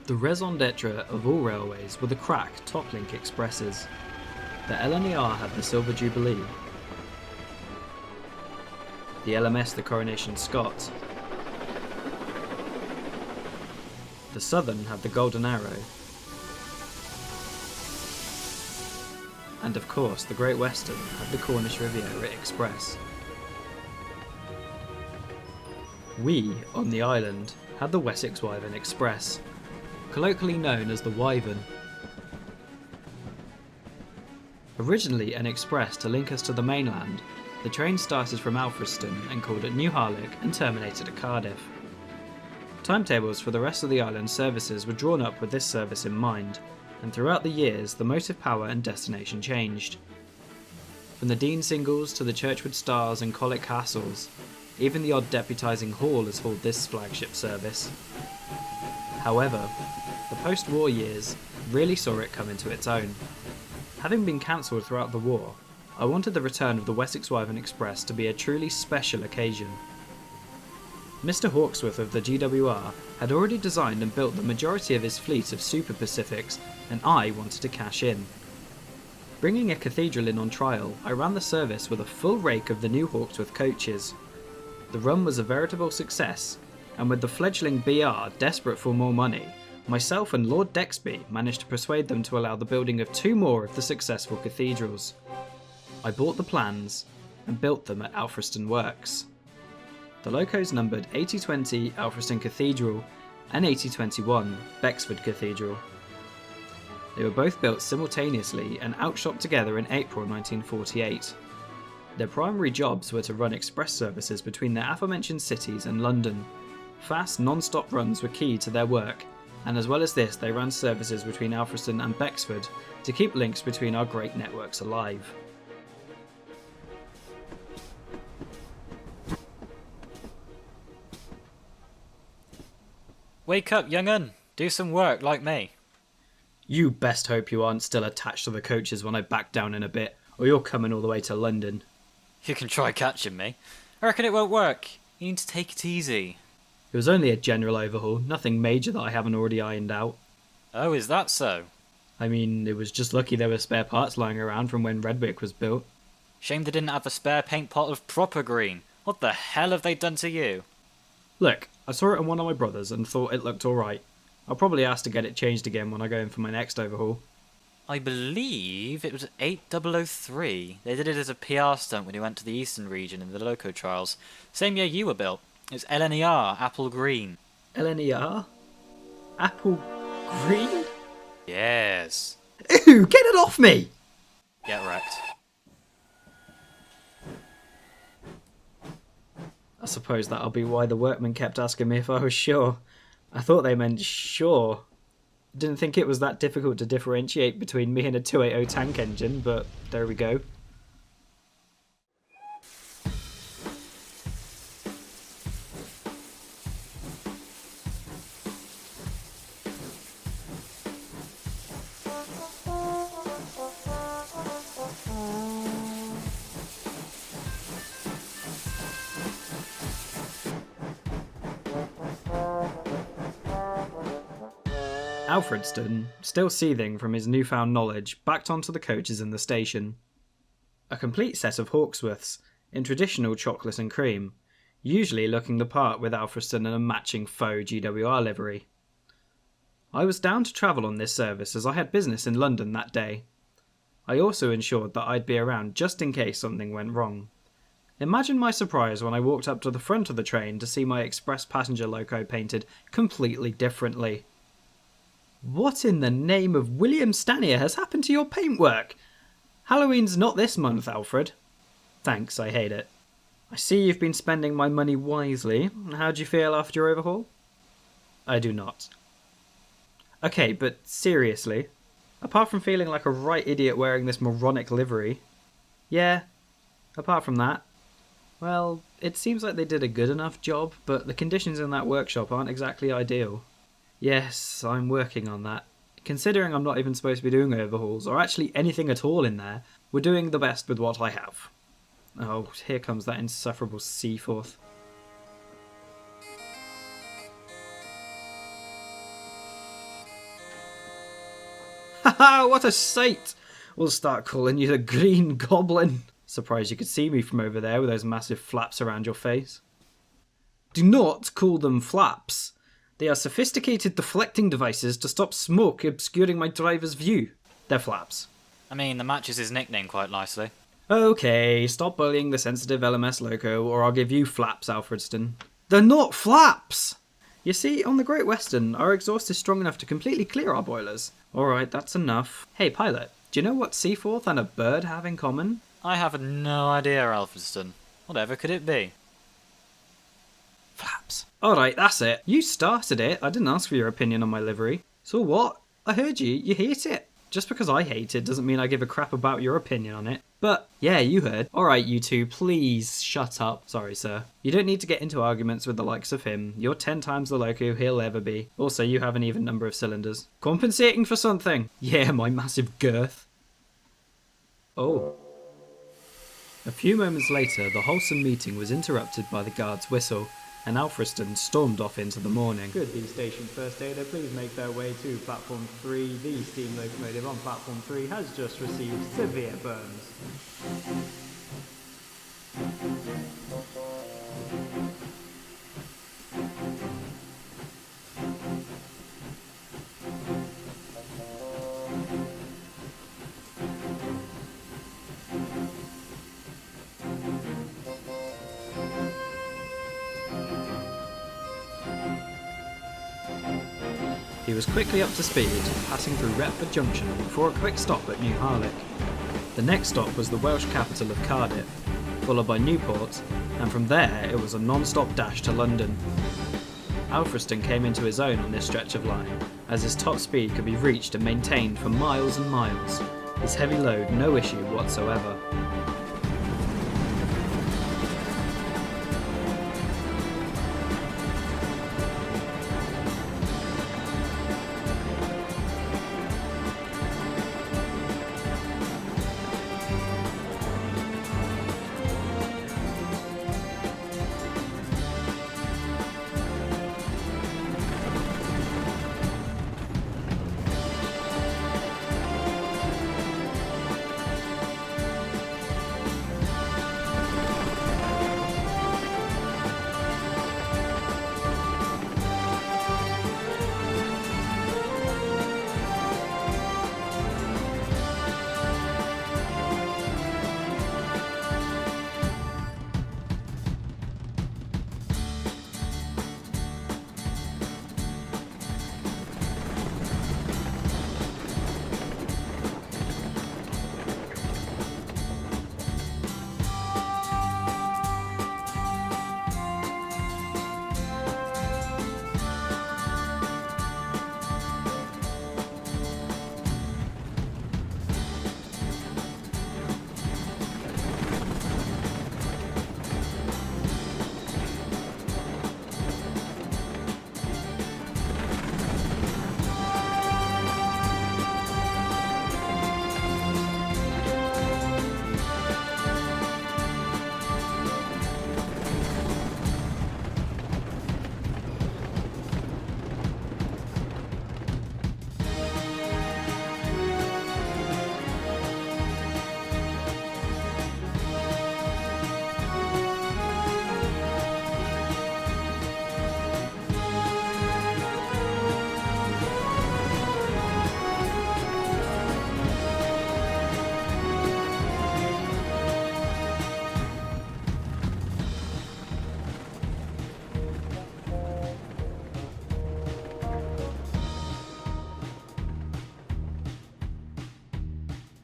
The raison d'etre of all railways were the crack top-link expresses. The LNER had the Silver Jubilee, the LMS the Coronation Scot, the Southern had the Golden Arrow, and of course the Great Western had the Cornish Riviera Express. We, on the island, had the Wessex Wyvern Express, colloquially known as the Wyvern. Originally an express to link us to the mainland, the train started from Alfredston and called at New Harlech and terminated at Cardiff. Timetables for the rest of the island's services were drawn up with this service in mind, and throughout the years the motive power and destination changed. From the Dean Singles to the Churchwood Stars and Colic Castles, even the odd deputising hall has hauled this flagship service. However, the post-war years really saw it come into its own. Having been cancelled throughout the war, I wanted the return of the Wessex Wyvern Express to be a truly special occasion. Mr. Hawksworth of the GWR had already designed and built the majority of his fleet of Super Pacifics, and I wanted to cash in. Bringing a Cathedral in on trial, I ran the service with a full rake of the new Hawksworth coaches. The run was a veritable success, and with the fledgling BR desperate for more money, myself and Lord Dexby managed to persuade them to allow the building of 2 more of the successful cathedrals. I bought the plans and built them at Alfredston Works. The locos numbered 8020 Alfredston Cathedral and 8021 Bexford Cathedral. They were both built simultaneously and outshopped together in April 1948. Their primary jobs were to run express services between their aforementioned cities and London. Fast, non-stop runs were key to their work, and as well as this they ran services between Alfreson and Bexford to keep links between our great networks alive. Wake up, young'un! Do some work like me. You best hope you aren't still attached to the coaches when I back down in a bit, or you're coming all the way to London. You can try catching me. I reckon it won't work. You need to take it easy. It was only a general overhaul, nothing major that I haven't already ironed out. Oh, is that so? I mean, it was just lucky there were spare parts lying around from when Redwick was built. Shame they didn't have a spare paint pot of proper green. What the hell have they done to you? Look, I saw it on one of my brothers and thought it looked alright. I'll probably ask to get it changed again when I go in for my next overhaul. I believe it was 8003. They did it as a PR stunt when he went to the Eastern region in the Loco trials. Same year you were built. It was LNER, Apple Green. LNER? Apple Green? Yes. Ew, get it off me! Get wrecked. I suppose that'll be why the workmen kept asking me if I was sure. I thought they meant sure. Didn't think it was that difficult to differentiate between me and a 280 tank engine, but there we go. Alfredston, still seething from his newfound knowledge, backed onto the coaches in the station. A complete set of Hawksworths, in traditional chocolate and cream, usually looking the part with Alfredston and a matching faux GWR livery. I was down to travel on this service as I had business in London that day. I also ensured that I'd be around just in case something went wrong. Imagine my surprise when I walked up to the front of the train to see my express passenger loco painted completely differently. What in the name of William Stanier has happened to your paintwork? Halloween's not this month, Alfred. Thanks, I hate it. I see you've been spending my money wisely. How do you feel after your overhaul? I do not. Okay, but seriously, apart from feeling like a right idiot wearing this moronic livery, yeah, apart from that, well, it seems like they did a good enough job, but the conditions in that workshop aren't exactly ideal. Yes, I'm working on that. Considering I'm not even supposed to be doing overhauls, or actually anything at all in there, we're doing the best with what I have. Oh, here comes that insufferable Seaforth. ha! What a sight! We'll start calling you the Green Goblin. Surprised you could see me from over there with those massive flaps around your face. Do not call them flaps. They are sophisticated deflecting devices to stop smoke obscuring my driver's view. They're flaps. I mean, that matches his nickname quite nicely. Okay, stop bullying the sensitive LMS loco, or I'll give you flaps, Alfredston. They're not flaps! You see, on the Great Western, our exhaust is strong enough to completely clear our boilers. Alright, that's enough. Hey, pilot, do you know what Seaforth and a bird have in common? I have no idea, Alfredston. Whatever could it be? Flaps. Alright, that's it. You started it. I didn't ask for your opinion on my livery. So what? I heard you. You hate it. Just because I hate it doesn't mean I give a crap about your opinion on it. But, yeah, you heard. Alright, you two, please shut up. Sorry, sir. You don't need to get into arguments with the likes of him. You're 10 times the loco he'll ever be. Also, you have an even number of cylinders. Compensating for something. Yeah, my massive girth. Oh. A few moments later, the wholesome meeting was interrupted by the guard's whistle, and Alfreston stormed off into the morning. Could the station first aider please make their way to platform 3? The steam locomotive on platform 3 has just received severe burns. He was quickly up to speed, passing through Retford Junction before a quick stop at New Harlech. The next stop was the Welsh capital of Cardiff, followed by Newport, and from there it was a non-stop dash to London. Alfreston came into his own on this stretch of line, as his top speed could be reached and maintained for miles and miles, his heavy load no issue whatsoever.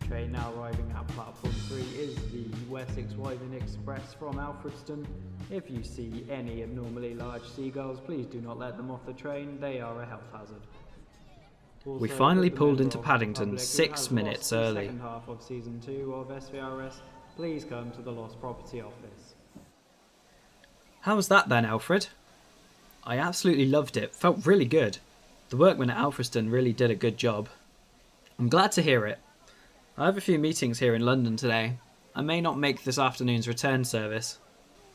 Train now arriving at platform 3 is the Wessex Wyvern Express from Alfredston. If you see any abnormally large seagulls, please do not let them off the train, they are a health hazard. We finally pulled into Paddington 6 minutes The early. second half of season 2 of SWP, please come to the Lost Property Office. How was that then, Alfred? I absolutely loved it, felt really good. The workmen at Alfreston really did a good job. I'm glad to hear it. I have a few meetings here in London today. I may not make this afternoon's return service.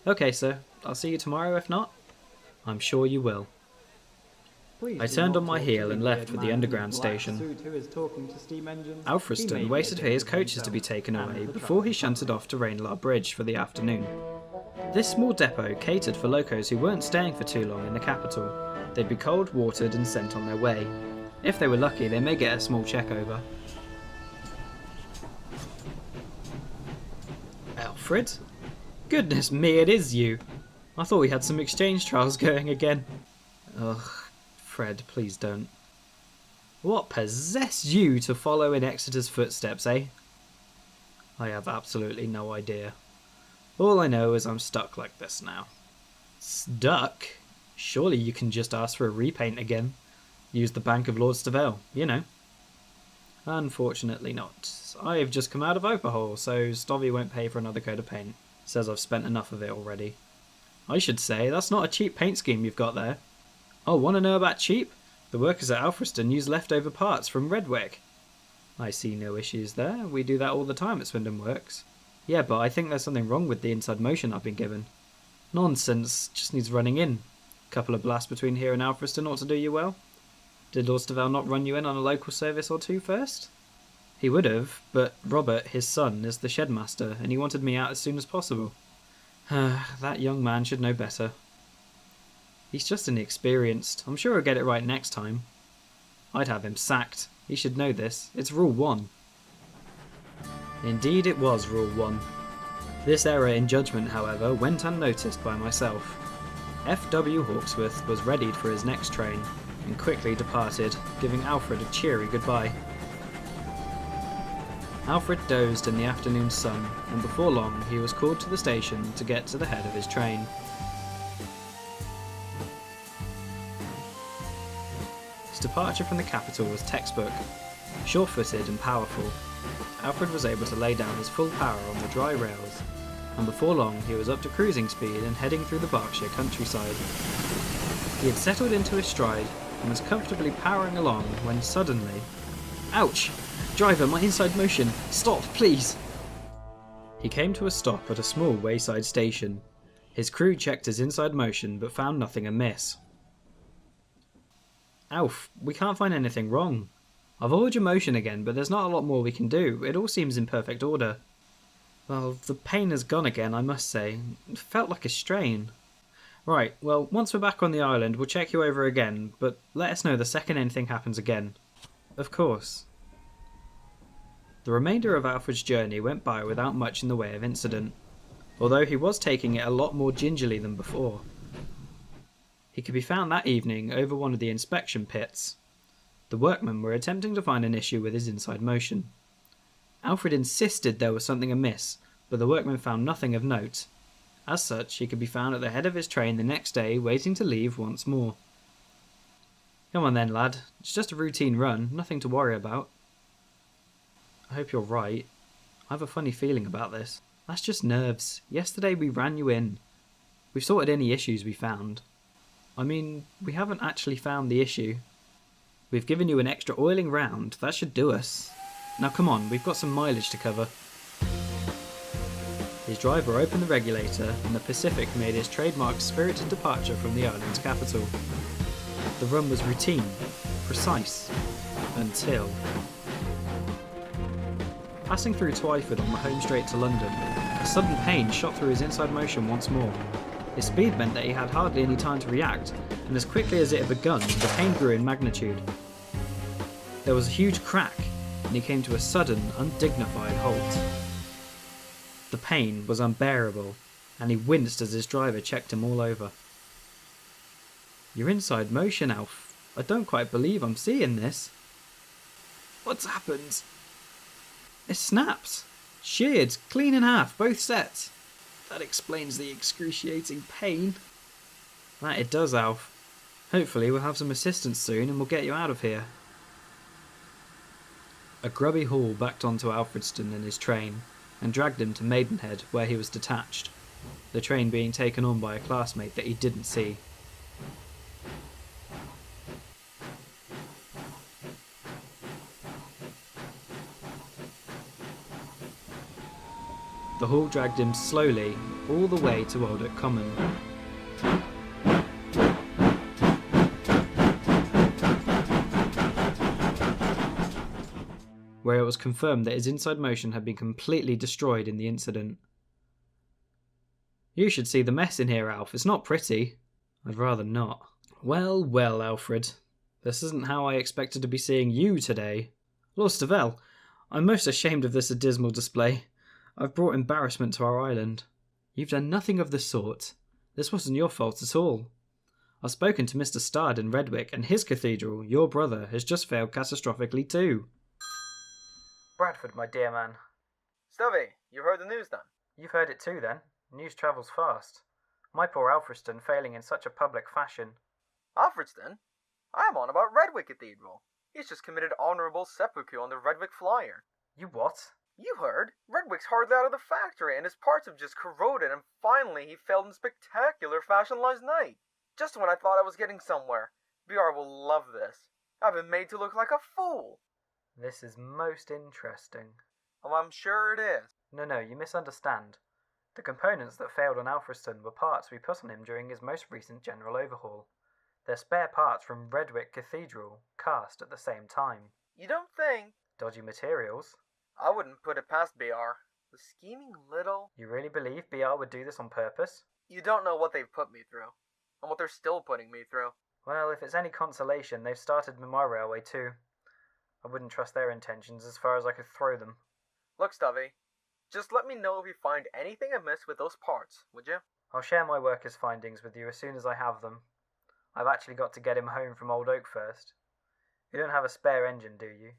Okay, sir. I'll see you tomorrow if not. I'm sure you will. Please I do turned not on my talk heel to and the left weird for man the in underground black station. suit who is talking to steam engines. He may Alfreston be waited for his a coaches to be himself taken and away the before he traffic shunted public. off to Rainlar Bridge for the afternoon. This small depot catered for locos who weren't staying for too long in the capital. They'd be cold, watered and sent on their way. If they were lucky, they may get a small check over. Alfred? Goodness me, it is you! I thought we had some exchange trials going again. Ugh, Fred, please don't. What possessed you to follow in Exeter's footsteps, eh? I have absolutely no idea. All I know is I'm stuck like this now. Stuck? Surely you can just ask for a repaint again. Use the Bank of Lord Stavell, you know. Unfortunately not. I've just come out of overhaul, so Stovey won't pay for another coat of paint. Says I've spent enough of it already. I should say, that's not a cheap paint scheme you've got there. Oh, want to know about cheap? The workers at Alfreston use leftover parts from Redwick. I see no issues there. We do that all the time at Swindon Works. Yeah, but I think there's something wrong with the inside motion I've been given. Nonsense, just needs running in. Couple of blasts between here and Alfreston ought to do you well. Did Lord Stavell not run you in on a local service or two first? He would have, but Robert, his son, is the shedmaster, and he wanted me out as soon as possible. That young man should know better. He's just inexperienced. I'm sure he'll get it right next time. I'd have him sacked. He should know this. It's Rule 1. Indeed it was Rule 1. This error in judgment, however, went unnoticed by myself. F.W. Hawksworth was readied for his next train, and quickly departed, giving Alfred a cheery goodbye. Alfred dozed in the afternoon sun, and before long he was called to the station to get to the head of his train. His departure from the capital was textbook. Sure-footed and powerful, Alfred was able to lay down his full power on the dry rails, and before long he was up to cruising speed and heading through the Berkshire countryside. He had settled into his stride and was comfortably powering along when suddenly... Ouch! Driver, my inside motion! Stop, please! He came to a stop at a small wayside station. His crew checked his inside motion but found nothing amiss. Alf, we can't find anything wrong. I've oiled your motion again, but there's not a lot more we can do. It all seems in perfect order. Well, the pain has gone again, I must say. It felt like a strain. Right, well, once we're back on the island, we'll check you over again, but let us know the second anything happens again. Of course. The remainder of Alfred's journey went by without much in the way of incident, although he was taking it a lot more gingerly than before. He could be found that evening over one of the inspection pits. The workmen were attempting to find an issue with his inside motion. Alfred insisted there was something amiss, but the workmen found nothing of note. As such, he could be found at the head of his train the next day, waiting to leave once more. Come on then, lad. It's just a routine run, nothing to worry about. I hope you're right. I have a funny feeling about this. That's just nerves. Yesterday we ran you in. We've sorted any issues we found. I mean, we haven't actually found the issue. We've given you an extra oiling round. That should do us. Now come on, we've got some mileage to cover. His driver opened the regulator and the Pacific made his trademark spirited departure from the island's capital. The run was routine, precise, until... Passing through Twyford on the home straight to London, a sudden pain shot through his inside motion once more. His speed meant that he had hardly any time to react, and as quickly as it had begun, the pain grew in magnitude. There was a huge crack, and he came to a sudden, undignified halt. The pain was unbearable, and he winced as his driver checked him all over. Your inside motion, Alf. I don't quite believe I'm seeing this. What's happened? It snapped. Sheared, clean in half, both sets. That explains the excruciating pain. That it does, Alf. Hopefully we'll have some assistance soon and we'll get you out of here. A grubby hall backed onto Alfredston in his train and dragged him to Maidenhead, where he was detached, the train being taken on by a classmate that he didn't see. The hall dragged him slowly all the way to Oldwick Common. was confirmed that his inside motion had been completely destroyed in the incident. You should see the mess in here, Alf. It's not pretty. I'd rather not. Well, well, Alfred. This isn't how I expected to be seeing you today. Lord Stavell, I'm most ashamed of this dismal display. I've brought embarrassment to our island. You've done nothing of the sort. This wasn't your fault at all. I've spoken to Mr. Stard in Redwick, and his cathedral, your brother, has just failed catastrophically too. Bradford, my dear man. Stubby, you've heard the news then? You've heard it too, then. News travels fast. My poor Alfreston failing in such a public fashion. Alfredston? I'm on about Redwick Cathedral. He's just committed honourable seppuku on the Redwick flyer. You what? You heard? Redwick's hardly out of the factory, and his parts have just corroded, and finally he failed in spectacular fashion last night. Just when I thought I was getting somewhere. BR will love this. I've been made to look like a fool. This is most interesting. Oh, I'm sure it is. No, you misunderstand. The components that failed on Alfreston were parts we put on him during his most recent general overhaul. They're spare parts from Redwick Cathedral, cast at the same time. You don't think? Dodgy materials. I wouldn't put it past BR. The scheming little... You really believe BR would do this on purpose? You don't know what they've put me through. And what they're still putting me through. Well, if it's any consolation, they've started my railway too. I wouldn't trust their intentions as far as I could throw them. Look, Stubby, just let me know if you find anything amiss with those parts, would you? I'll share my workers' findings with you as soon as I have them. I've actually got to get him home from Old Oak first. You don't have a spare engine, do you?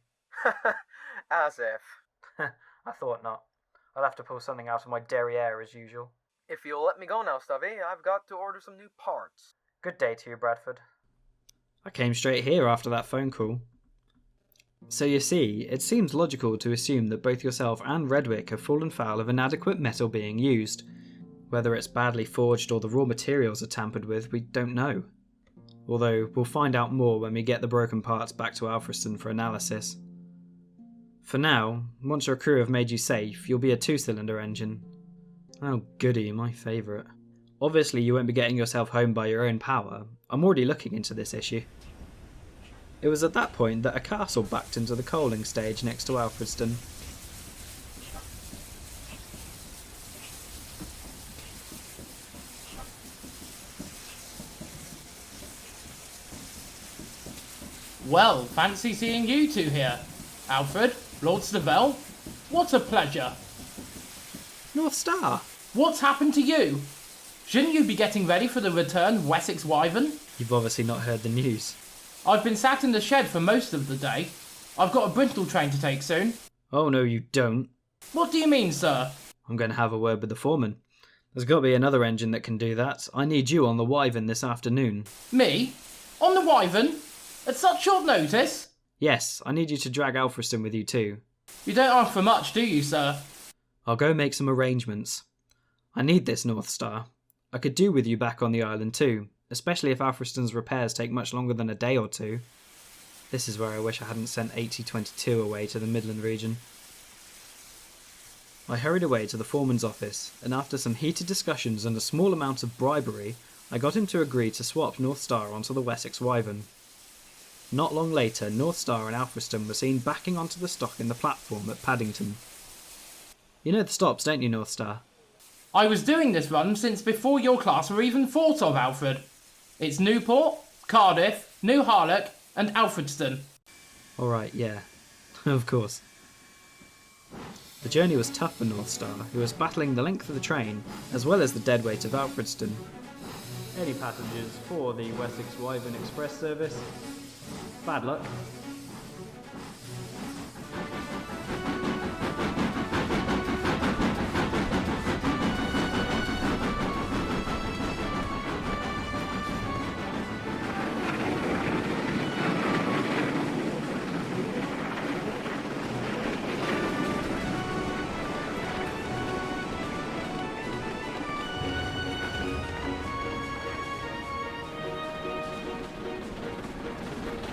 As if. I thought not. I'll have to pull something out of my derriere as usual. If you'll let me go now, Stubby, I've got to order some new parts. Good day to you, Bradford. I came straight here after that phone call. So you see, it seems logical to assume that both yourself and Redwick have fallen foul of inadequate metal being used. Whether it's badly forged or the raw materials are tampered with, we don't know. Although, we'll find out more when we get the broken parts back to Alfreston for analysis. For now, once your crew have made you safe, you'll be a 2-cylinder engine. Oh goody, my favourite. Obviously you won't be getting yourself home by your own power. I'm already looking into this issue. It was at that point that a castle backed into the coaling stage next to Alfredston. Well, fancy seeing you two here. Alfred, Lord Stavell, what a pleasure. North Star? What's happened to you? Shouldn't you be getting ready for the return of Wessex Wyvern? You've obviously not heard the news. I've been sat in the shed for most of the day. I've got a Bristol train to take soon. Oh no you don't. What do you mean, sir? I'm going to have a word with the foreman. There's got to be another engine that can do that. I need you on the Wyvern this afternoon. Me? On the Wyvern? At such short notice? Yes, I need you to drag Alfreston with you too. You don't ask for much, do you, sir? I'll go make some arrangements. I need this North Star. I could do with you back on the island too, especially if Alfreston's repairs take much longer than a day or two. This is where I wish I hadn't sent 8022 away to the Midland region. I hurried away to the foreman's office, and after some heated discussions and a small amount of bribery, I got him to agree to swap North Star onto the Wessex Wyvern. Not long later, North Star and Alfreston were seen backing onto the stock in the platform at Paddington. You know the stops, don't you, North Star? I was doing this run since before your class were even thought of, Alfred. It's Newport, Cardiff, New Harlech, and Alfredston. Alright, yeah. Of course. The journey was tough for North Star, who was battling the length of the train, as well as the dead weight of Alfredston. Any passengers for the Wessex Wyvern Express service? Bad luck.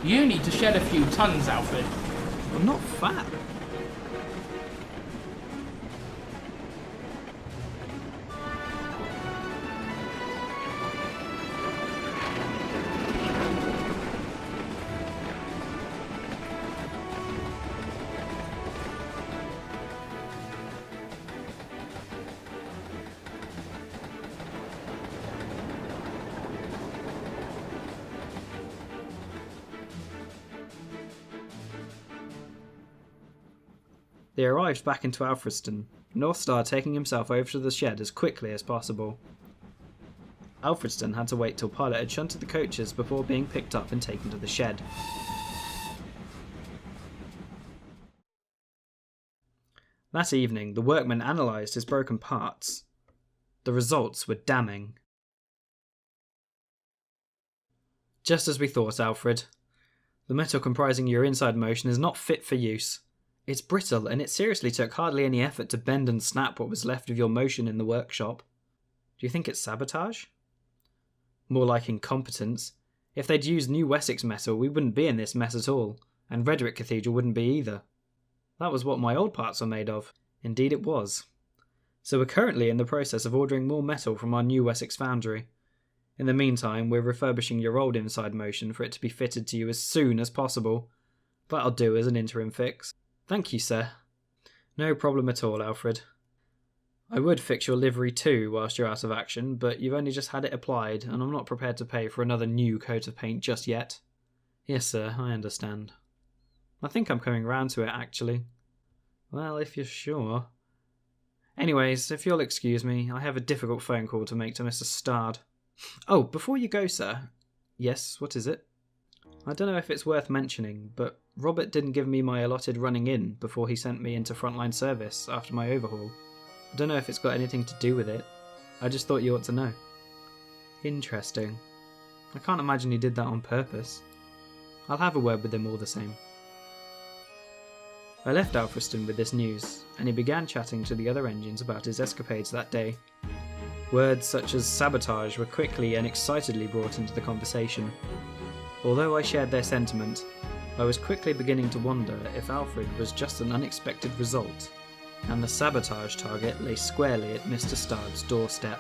You need to shed a few tons, Alfred. I'm not fat. They arrived back into Alfredston, North Star taking himself over to the shed as quickly as possible. Alfredston had to wait till Pilot had shunted the coaches before being picked up and taken to the shed. That evening, the workmen analysed his broken parts. The results were damning. Just as we thought, Alfred. The metal comprising your inside motion is not fit for use. It's brittle, and it seriously took hardly any effort to bend and snap what was left of your motion in the workshop. Do you think it's sabotage? More like incompetence. If they'd used new Wessex metal, we wouldn't be in this mess at all, and Redrick Cathedral wouldn't be either. That was what my old parts were made of. Indeed it was. So we're currently in the process of ordering more metal from our new Wessex foundry. In the meantime, we're refurbishing your old inside motion for it to be fitted to you as soon as possible. That'll do as an interim fix. Thank you, sir. No problem at all, Alfred. I would fix your livery too whilst you're out of action, but you've only just had it applied, and I'm not prepared to pay for another new coat of paint just yet. Yes, sir, I understand. I think I'm coming round to it, actually. Well, if you're sure. Anyways, if you'll excuse me, I have a difficult phone call to make to Mr. Stard. Oh, before you go, sir. Yes, what is it? I don't know if it's worth mentioning, but Robert didn't give me my allotted running in before he sent me into frontline service after my overhaul. I don't know if it's got anything to do with it. I just thought you ought to know. Interesting. I can't imagine he did that on purpose. I'll have a word with him all the same. I left Alfreston with this news, and he began chatting to the other engines about his escapades that day. Words such as sabotage were quickly and excitedly brought into the conversation. Although I shared their sentiment, I was quickly beginning to wonder if Alfred was just an unexpected result, and the sabotage target lay squarely at Mr. Stard's doorstep.